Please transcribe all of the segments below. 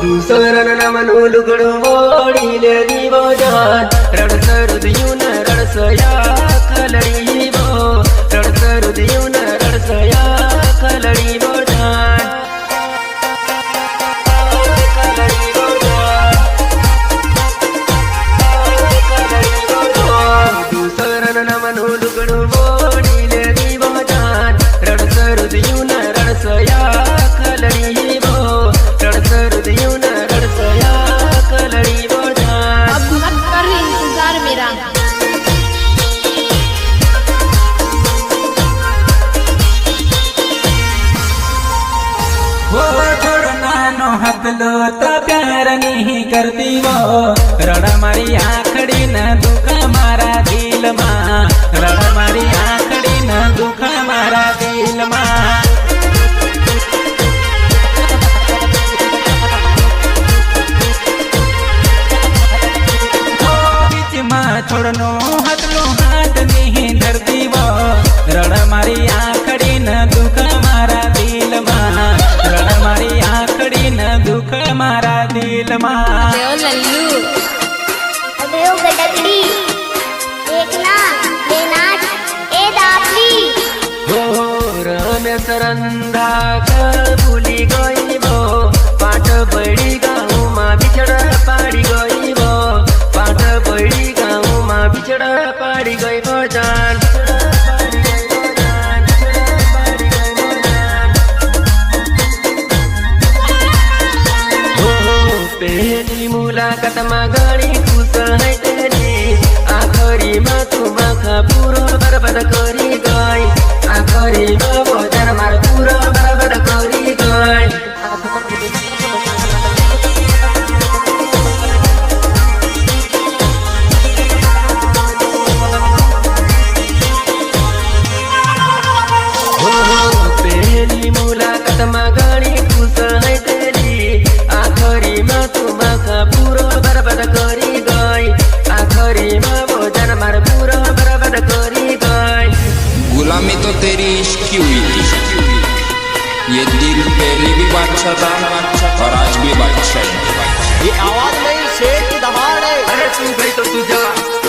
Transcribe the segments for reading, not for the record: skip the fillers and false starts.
दूसरन नमनु लुगडू ओढीले दिवो जान रडसर दियून रडसया खलडी बो रडसर दियून रडसया खलडी बो जान दूसरन नमनु लुगडू ओढीले दिवो जान रडसर दियून रडसया खलडी बो रडसर दियून रडसया खलडी बो जान अब मत कर इंतजार मेरा वो थोड़ा नानो हतलो तो प्यार नहीं करती वो रड़ा मारी आखड़ी न दुख मारा दिल माँ रड़ा मारी आखड़ी न दुख मारा दिल माँ बीच माँ छोड़नो हतलो हाथ नहीं धरती वो रड़ा मारी आखड़ी न दुख मारा दिल माँ रड़ा मारी आखड़ी न दुख मारा दिल माँ लल्लू अबे ओ गडकड़ी देखना बेनाच ए दापली हो रमेश रंधा भूली गई भो पाठ बड़ी गाँव माँ बिछड़ा पाड़ी गई भो पाठ बड़ी गाँव माँ बिछड़ा पाड़ी गई भो जान पहली मुलाकात में घनी खुश है तेरी आखरी में तुम आँखा पूरा बर्बाद करी गई आखरी में बजार मार पूरा बर्बाद करी गई पहली मुलाकात में घनी खुश है तेरी आखरी में तुम आँखा पूरा बर्बाद करी गई आखरी में बजार मार पूरा बर्बाद करी गई गुलामी तो तेरी इश्क की हुई थी ये दिल पहले भी बादशाह था और आज भी बादशाह है। ये आवाज नहीं शेर की दहाड़ है। अरे तू गई तो तू जा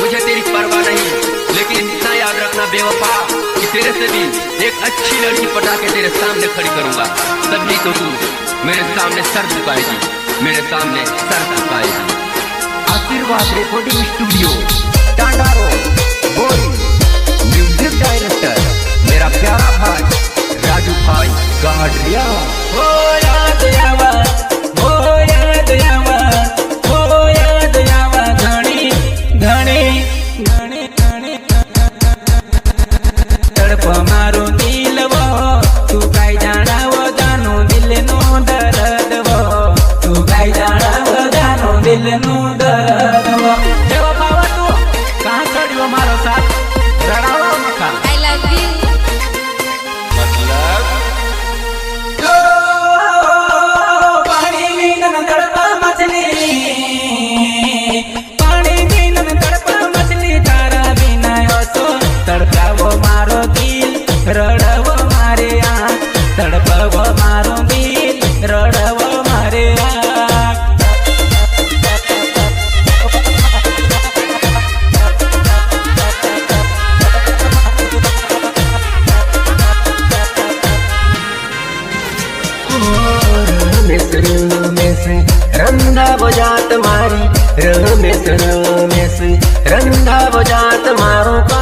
मुझे तेरी परवाह नहीं लेकिन इतना याद रखना बेवफा कि तेरे से भी एक अच्छी लड़की पटा के तेरे सामने खड़ी करूंगा तभी तो तू मेरे सामने सर झुकाएगी मेरे सामने सर झुकाएगी। आशीर्वाद रिकॉर्डिंग स्टूडियो टांडा रोड बोरी म्यूजिक डायरेक्टर मेरा प्यारा भाई राजू भाई गाड़िया हो याद आवा हो याद आवा हो याद आवा घणी घणी घणी घणी तड़प मारो दिल वो तू काई जाना वो जानो दिल नो दर्द वो तू काई जाना वो जानो दिल नो दर्द वो देवा बाबा तू कहाँ खड़ी मारो साथ रड़ावा मखा आई लव यू पानी में तड़पा मछली पानी में तड़पा मछली तारा बिना हसो तड़पा वो मारो दिल रड़वो मारे आँख तड़पा वो मारो दिल रड़वो मारे आँख रमेश रंधा बजात मारी रमेश रंधा बजात मारो का